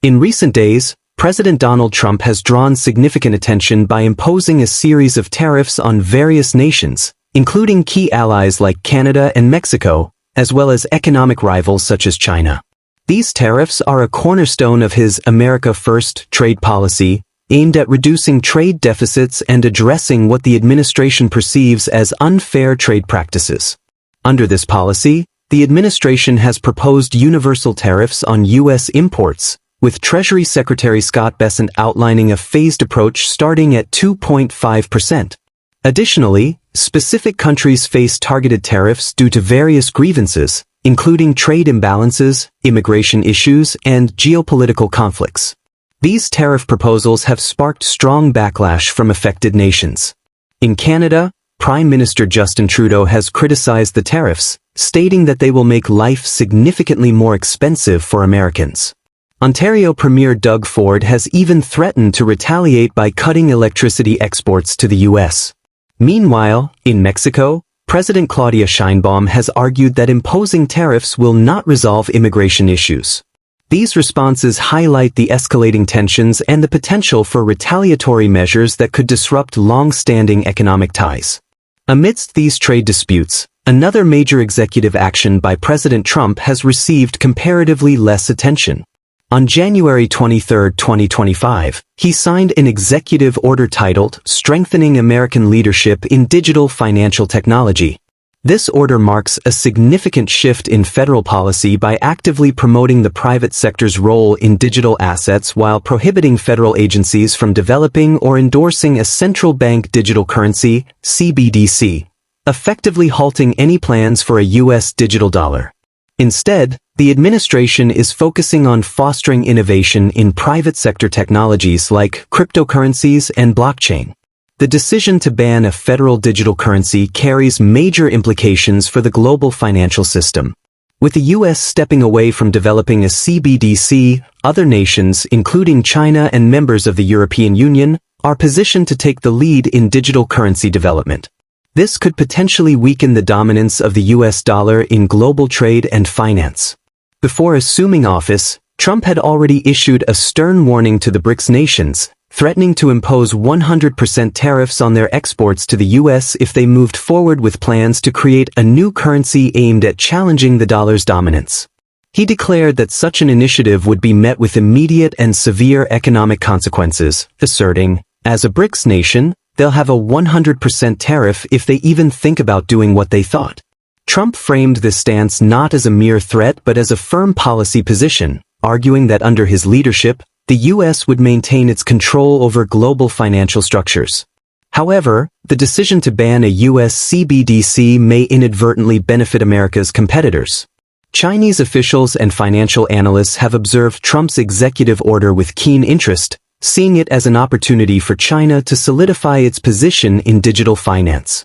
In recent days, President Donald Trump has drawn significant attention by imposing a series of tariffs on various nations, including key allies like Canada and Mexico, as well as economic rivals such as China. These tariffs are a cornerstone of his America First trade policy, aimed at reducing trade deficits and addressing what the administration perceives as unfair trade practices. Under this policy, the administration has proposed universal tariffs on U.S. imports, with Treasury Secretary Scott Bessent outlining a phased approach starting at 2.5%. Additionally, specific countries face targeted tariffs due to various grievances, including trade imbalances, immigration issues, and geopolitical conflicts. These tariff proposals have sparked strong backlash from affected nations. In Canada, Prime Minister Justin Trudeau has criticized the tariffs, stating that they will make life significantly more expensive for Americans. Ontario Premier Doug Ford has even threatened to retaliate by cutting electricity exports to the U.S. Meanwhile, in Mexico, President Claudia Sheinbaum has argued that imposing tariffs will not resolve immigration issues. These responses highlight the escalating tensions and the potential for retaliatory measures that could disrupt long-standing economic ties. Amidst these trade disputes, another major executive action by President Trump has received comparatively less attention. On January 23, 2025, he signed an executive order titled Strengthening American Leadership in Digital Financial Technology. This order marks a significant shift in federal policy by actively promoting the private sector's role in digital assets while prohibiting federal agencies from developing or endorsing a central bank digital currency, CBDC, effectively halting any plans for a U.S. digital dollar. Instead, the administration is focusing on fostering innovation in private sector technologies like cryptocurrencies and blockchain. The decision to ban a federal digital currency carries major implications for the global financial system. With the U.S. stepping away from developing a CBDC, other nations, including China and members of the European Union, are positioned to take the lead in digital currency development. This could potentially weaken the dominance of the U.S. dollar in global trade and finance. Before assuming office, Trump had already issued a stern warning to the BRICS nations, threatening to impose 100% tariffs on their exports to the U.S. if they moved forward with plans to create a new currency aimed at challenging the dollar's dominance. He declared that such an initiative would be met with immediate and severe economic consequences, asserting, "As a BRICS nation, they'll have a 100% tariff if they even think about doing what they thought." Trump framed this stance not as a mere threat but as a firm policy position, arguing that under his leadership, the U.S. would maintain its control over global financial structures. However, the decision to ban a U.S. CBDC may inadvertently benefit America's competitors. Chinese officials and financial analysts have observed Trump's executive order with keen interest, seeing it as an opportunity for China to solidify its position in digital finance.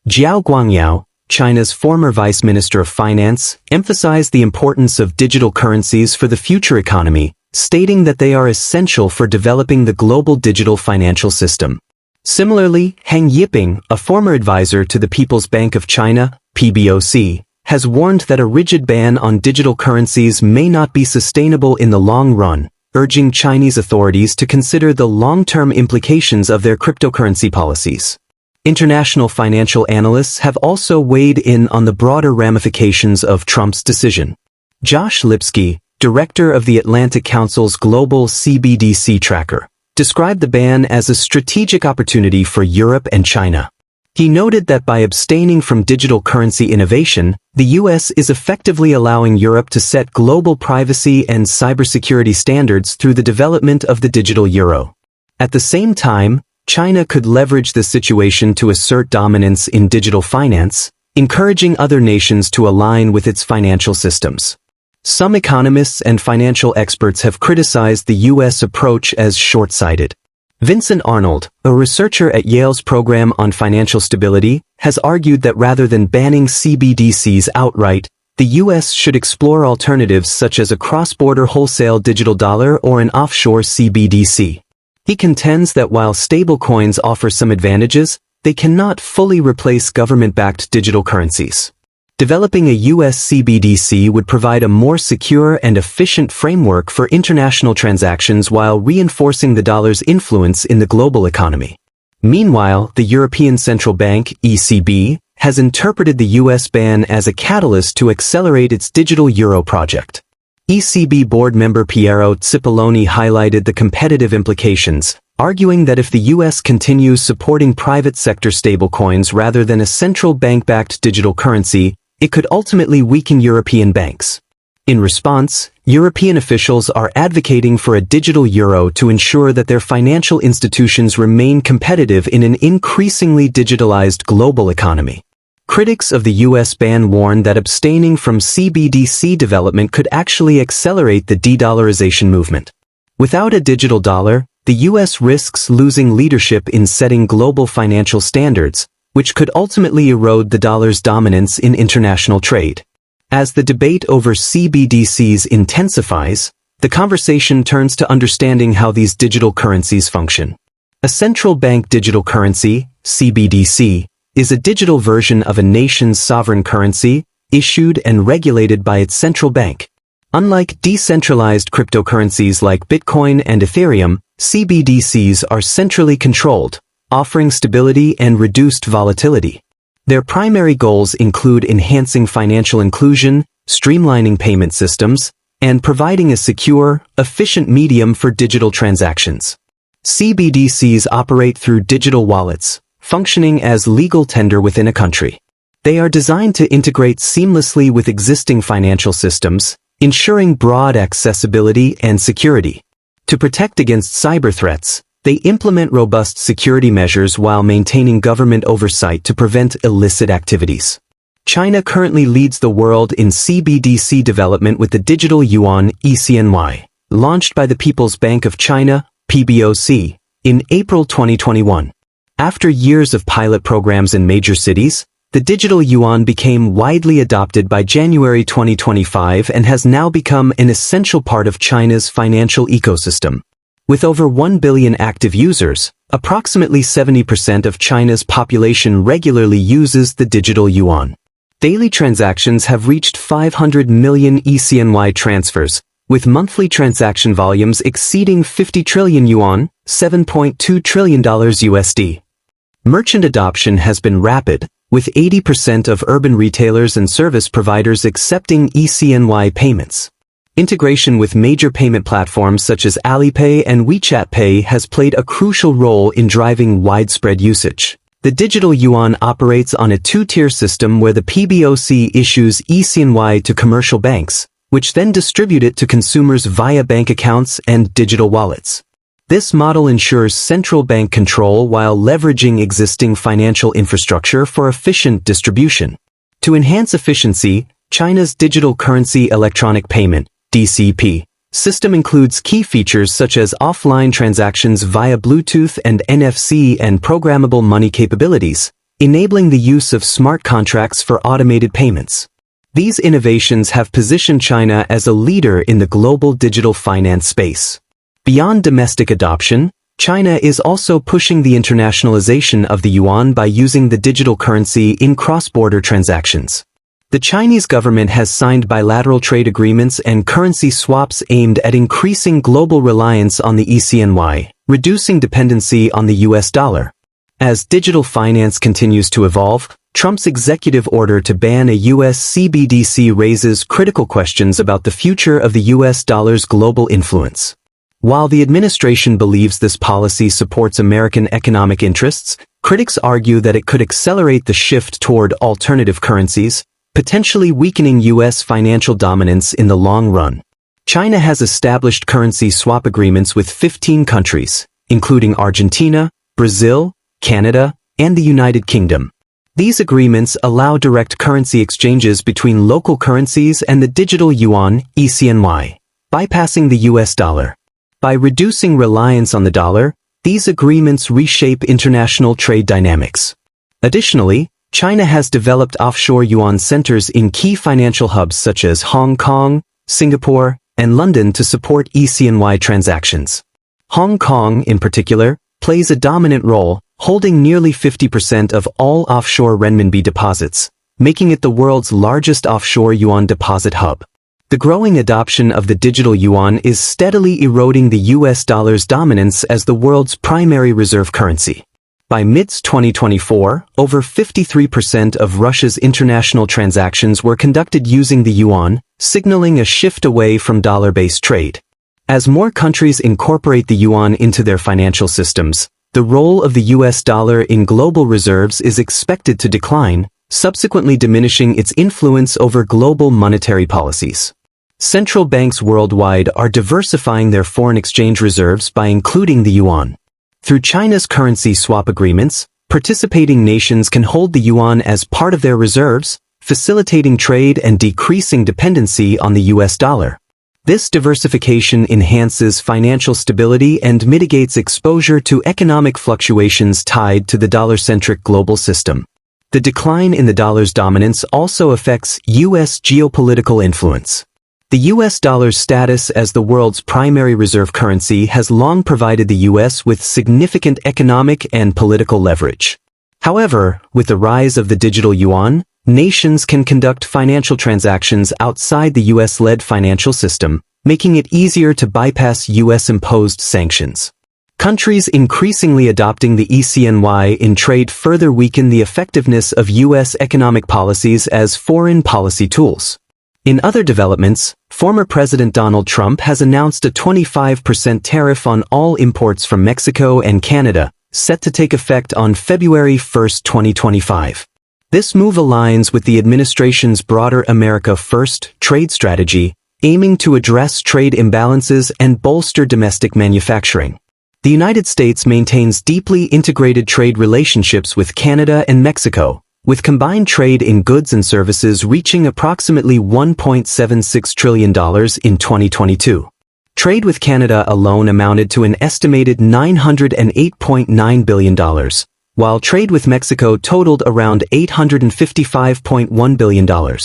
Zhao Guangyao, China's former Vice Minister of Finance, emphasized the importance of digital currencies for the future economy, stating that they are essential for developing the global digital financial system. Similarly, Heng Yiping, a former advisor to the People's Bank of China, PBOC, has warned that a rigid ban on digital currencies may not be sustainable in the long run, urging Chinese authorities to consider the long-term implications of their cryptocurrency policies. International financial analysts have also weighed in on the broader ramifications of Trump's decision. Josh Lipsky, director of the Atlantic Council's global CBDC tracker, described the ban as a strategic opportunity for Europe and China. He noted that by abstaining from digital currency innovation, the U.S. is effectively allowing Europe to set global privacy and cybersecurity standards through the development of the digital euro. At the same time, China could leverage the situation to assert dominance in digital finance, encouraging other nations to align with its financial systems. Some economists and financial experts have criticized the U.S. approach as short-sighted. Vincent Arnold, a researcher at Yale's Program on Financial Stability, has argued that rather than banning CBDCs outright, the U.S. should explore alternatives such as a cross-border wholesale digital dollar or an offshore CBDC. He contends that while stablecoins offer some advantages, they cannot fully replace government-backed digital currencies. Developing a US CBDC would provide a more secure and efficient framework for international transactions while reinforcing the dollar's influence in the global economy. Meanwhile, the European Central Bank, ECB, has interpreted the US ban as a catalyst to accelerate its digital euro project. ECB board member Piero Cipollone highlighted the competitive implications, arguing that if the US continues supporting private sector stablecoins rather than a central bank-backed digital currency, it could ultimately weaken European banks. In response, European officials are advocating for a digital euro to ensure that their financial institutions remain competitive in an increasingly digitalized global economy. Critics of the US ban warn that abstaining from CBDC development could actually accelerate the de-dollarization movement. Without a digital dollar, the US risks losing leadership in setting global financial standards, which could ultimately erode the dollar's dominance in international trade. As the debate over CBDCs intensifies, the conversation turns to understanding how these digital currencies function. A central bank digital currency, CBDC, is a digital version of a nation's sovereign currency, issued and regulated by its central bank. Unlike decentralized cryptocurrencies like Bitcoin and Ethereum, CBDCs are centrally controlled, offering stability and reduced volatility. Their primary goals include enhancing financial inclusion, streamlining payment systems, and providing a secure, efficient medium for digital transactions. CBDCs operate through digital wallets, functioning as legal tender within a country. They are designed to integrate seamlessly with existing financial systems, ensuring broad accessibility and security. To protect against cyber threats, they implement robust security measures while maintaining government oversight to prevent illicit activities. China currently leads the world in CBDC development with the digital yuan (ECNY), launched by the People's Bank of China (PBOC) in April 2021. After years of pilot programs in major cities, the digital yuan became widely adopted by January 2025 and has now become an essential part of China's financial ecosystem. With over 1 billion active users, approximately 70% of China's population regularly uses the digital yuan. Daily transactions have reached 500 million ECNY transfers, with monthly transaction volumes exceeding 50 trillion yuan, $7.2 trillion USD. Merchant adoption has been rapid, with 80% of urban retailers and service providers accepting ECNY payments. Integration with major payment platforms such as Alipay and WeChat Pay has played a crucial role in driving widespread usage. The digital yuan operates on a two-tier system where the PBOC issues ECNY to commercial banks, which then distribute it to consumers via bank accounts and digital wallets. This model ensures central bank control while leveraging existing financial infrastructure for efficient distribution. To enhance efficiency, China's digital currency electronic payment (DCP) system includes key features such as offline transactions via Bluetooth and NFC and programmable money capabilities, enabling the use of smart contracts for automated payments. These innovations have positioned China as a leader in the global digital finance space. Beyond domestic adoption, China is also pushing the internationalization of the yuan by using the digital currency in cross-border transactions. The Chinese government has signed bilateral trade agreements and currency swaps aimed at increasing global reliance on the ECNY, reducing dependency on the US dollar. As digital finance continues to evolve, Trump's executive order to ban a US CBDC raises critical questions about the future of the US dollar's global influence. While the administration believes this policy supports American economic interests, critics argue that it could accelerate the shift toward alternative currencies, potentially weakening U.S. financial dominance in the long run. China has established currency swap agreements with 15 countries, including Argentina, Brazil, Canada, and the United Kingdom. These agreements allow direct currency exchanges between local currencies and the digital yuan, ECNY, bypassing the US dollar. By reducing reliance on the dollar, these agreements reshape international trade dynamics. Additionally, China has developed offshore yuan centers in key financial hubs such as Hong Kong, Singapore, and London to support ECNY transactions. Hong Kong, in particular, plays a dominant role, holding nearly 50% of all offshore renminbi deposits, making it the world's largest offshore yuan deposit hub. The growing adoption of the digital yuan is steadily eroding the US dollar's dominance as the world's primary reserve currency. By mid-2024, over 53% of Russia's international transactions were conducted using the yuan, signaling a shift away from dollar-based trade. As more countries incorporate the yuan into their financial systems, the role of the US dollar in global reserves is expected to decline, subsequently diminishing its influence over global monetary policies. Central banks worldwide are diversifying their foreign exchange reserves by including the yuan. Through China's currency swap agreements, participating nations can hold the yuan as part of their reserves, facilitating trade and decreasing dependency on the US dollar. This diversification enhances financial stability and mitigates exposure to economic fluctuations tied to the dollar-centric global system. The decline in the dollar's dominance also affects US geopolitical influence. The US dollar's status as the world's primary reserve currency has long provided the US with significant economic and political leverage. However, with the rise of the digital yuan, nations can conduct financial transactions outside the US-led financial system, making it easier to bypass US-imposed sanctions. Countries increasingly adopting the ECNY in trade further weaken the effectiveness of US economic policies as foreign policy tools. In other developments, former President Donald Trump has announced a 25% tariff on all imports from Mexico and Canada, set to take effect on February 1, 2025. This move aligns with the administration's broader America First trade strategy, aiming to address trade imbalances and bolster domestic manufacturing. The United States maintains deeply integrated trade relationships with Canada and Mexico, with combined trade in goods and services reaching approximately $1.76 trillion in 2022. Trade with Canada alone amounted to an estimated $908.9 billion, while trade with Mexico totaled around $855.1 billion.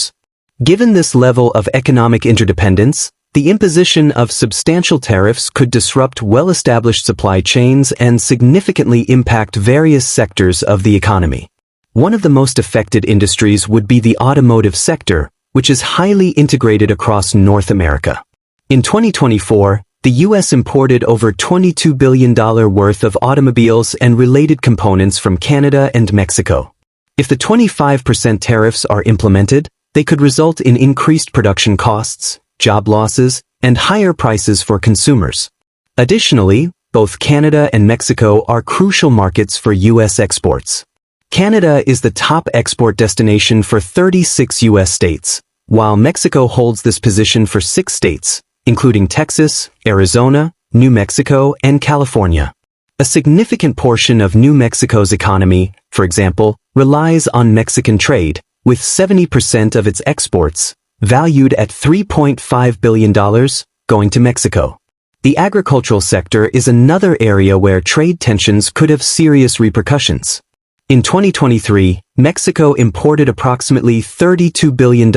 Given this level of economic interdependence, the imposition of substantial tariffs could disrupt well-established supply chains and significantly impact various sectors of the economy. One of the most affected industries would be the automotive sector, which is highly integrated across North America. In 2024, the U.S. imported over $22 billion worth of automobiles and related components from Canada and Mexico. If the 25% tariffs are implemented, they could result in increased production costs, job losses, and higher prices for consumers. Additionally, both Canada and Mexico are crucial markets for U.S. exports. Canada is the top export destination for 36 U.S. states, while Mexico holds this position for 6 states, including Texas, Arizona, New Mexico, and California. A significant portion of New Mexico's economy, for example, relies on Mexican trade, with 70% of its exports, valued at $3.5 billion, going to Mexico. The agricultural sector is another area where trade tensions could have serious repercussions. In 2023, Mexico imported approximately $32 billion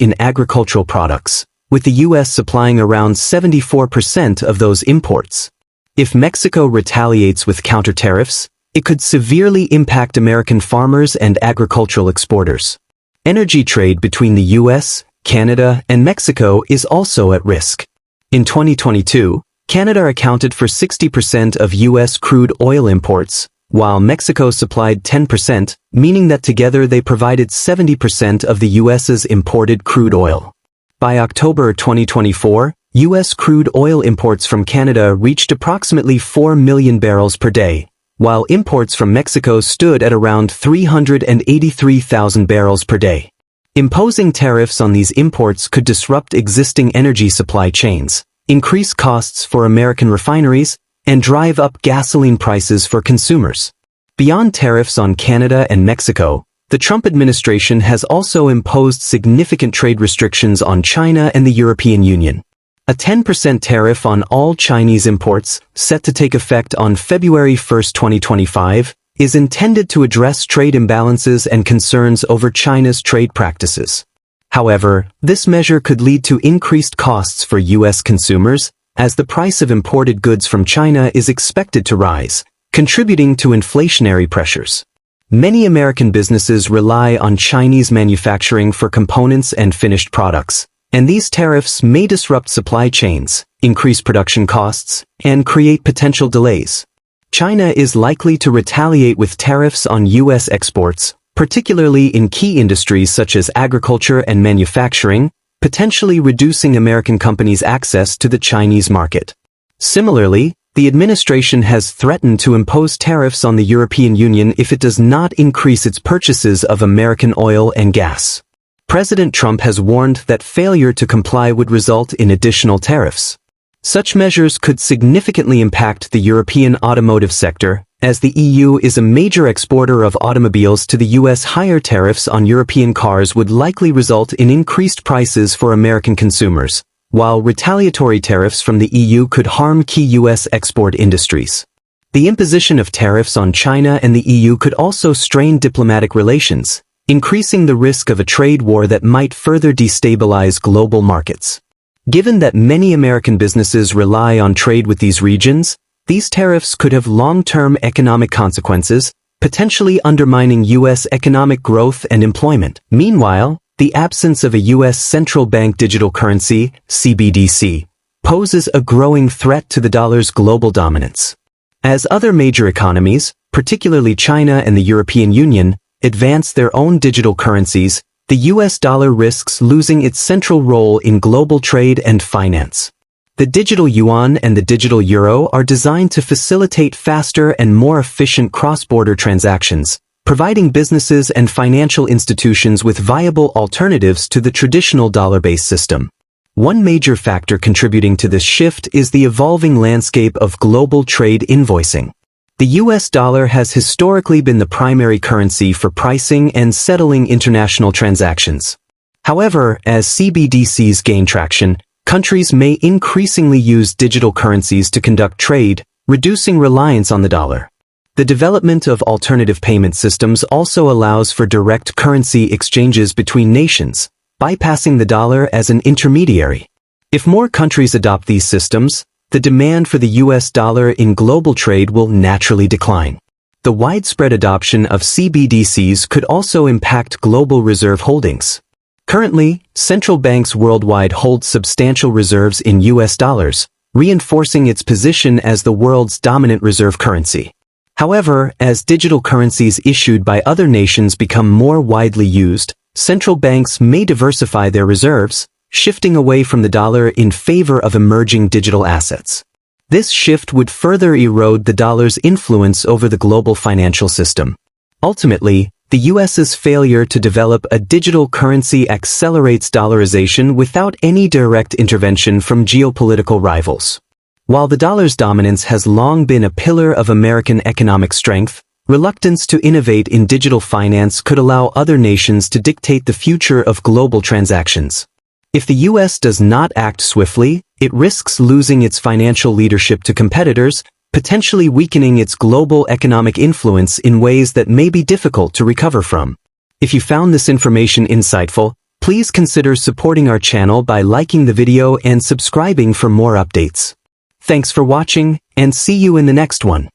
in agricultural products, with the U.S. supplying around 74% of those imports. If Mexico retaliates with counter tariffs, it could severely impact American farmers and agricultural exporters. Energy trade between the U.S., Canada, and Mexico is also at risk. In 2022, Canada accounted for 60% of U.S. crude oil imports, while Mexico supplied 10%, meaning that together they provided 70% of the U.S.'s imported crude oil. By October 2024, U.S. crude oil imports from Canada reached approximately 4 million barrels per day, while imports from Mexico stood at around 383,000 barrels per day. Imposing tariffs on these imports could disrupt existing energy supply chains, increase costs for American refineries, and drive up gasoline prices for consumers. Beyond tariffs on Canada and Mexico, the Trump administration has also imposed significant trade restrictions on China and the European Union. A 10% tariff on all Chinese imports, set to take effect on February 1, 2025, is intended to address trade imbalances and concerns over China's trade practices. However, this measure could lead to increased costs for U.S. consumers, as the price of imported goods from China is expected to rise, contributing to inflationary pressures. Many American businesses rely on Chinese manufacturing for components and finished products, and these tariffs may disrupt supply chains, increase production costs, and create potential delays. China is likely to retaliate with tariffs on U.S. exports, particularly in key industries such as agriculture and manufacturing, potentially reducing American companies' access to the Chinese market. Similarly, the administration has threatened to impose tariffs on the European Union if it does not increase its purchases of American oil and gas. President Trump has warned that failure to comply would result in additional tariffs. Such measures could significantly impact the European automotive sector, as the EU is a major exporter of automobiles to the US. Higher tariffs on European cars would likely result in increased prices for American consumers, while retaliatory tariffs from the EU could harm key US export industries. The imposition of tariffs on China and the EU could also strain diplomatic relations, increasing the risk of a trade war that might further destabilize global markets. Given that many American businesses rely on trade with these regions, these tariffs could have long-term economic consequences, potentially undermining U.S. economic growth and employment. Meanwhile, the absence of a U.S. central bank digital currency, CBDC, poses a growing threat to the dollar's global dominance. As other major economies, particularly China and the European Union, advance their own digital currencies, the U.S. dollar risks losing its central role in global trade and finance. The digital yuan and the digital euro are designed to facilitate faster and more efficient cross-border transactions, providing businesses and financial institutions with viable alternatives to the traditional dollar-based system. One major factor contributing to this shift is the evolving landscape of global trade invoicing. The US dollar has historically been the primary currency for pricing and settling international transactions. However, as CBDCs gain traction, countries may increasingly use digital currencies to conduct trade, reducing reliance on the dollar. The development of alternative payment systems also allows for direct currency exchanges between nations, bypassing the dollar as an intermediary. If more countries adopt these systems, the demand for the US dollar in global trade will naturally decline. The widespread adoption of CBDCs could also impact global reserve holdings. Currently, central banks worldwide hold substantial reserves in US dollars, reinforcing its position as the world's dominant reserve currency. However, as digital currencies issued by other nations become more widely used, central banks may diversify their reserves, shifting away from the dollar in favor of emerging digital assets. This shift would further erode the dollar's influence over the global financial system. Ultimately, the US's failure to develop a digital currency accelerates dollarization without any direct intervention from geopolitical rivals. While the dollar's dominance has long been a pillar of American economic strength, reluctance to innovate in digital finance could allow other nations to dictate the future of global transactions. If the US does not act swiftly, it risks losing its financial leadership to competitors, potentially weakening its global economic influence in ways that may be difficult to recover from. If you found this information insightful, please consider supporting our channel by liking the video and subscribing for more updates. Thanks for watching, and see you in the next one.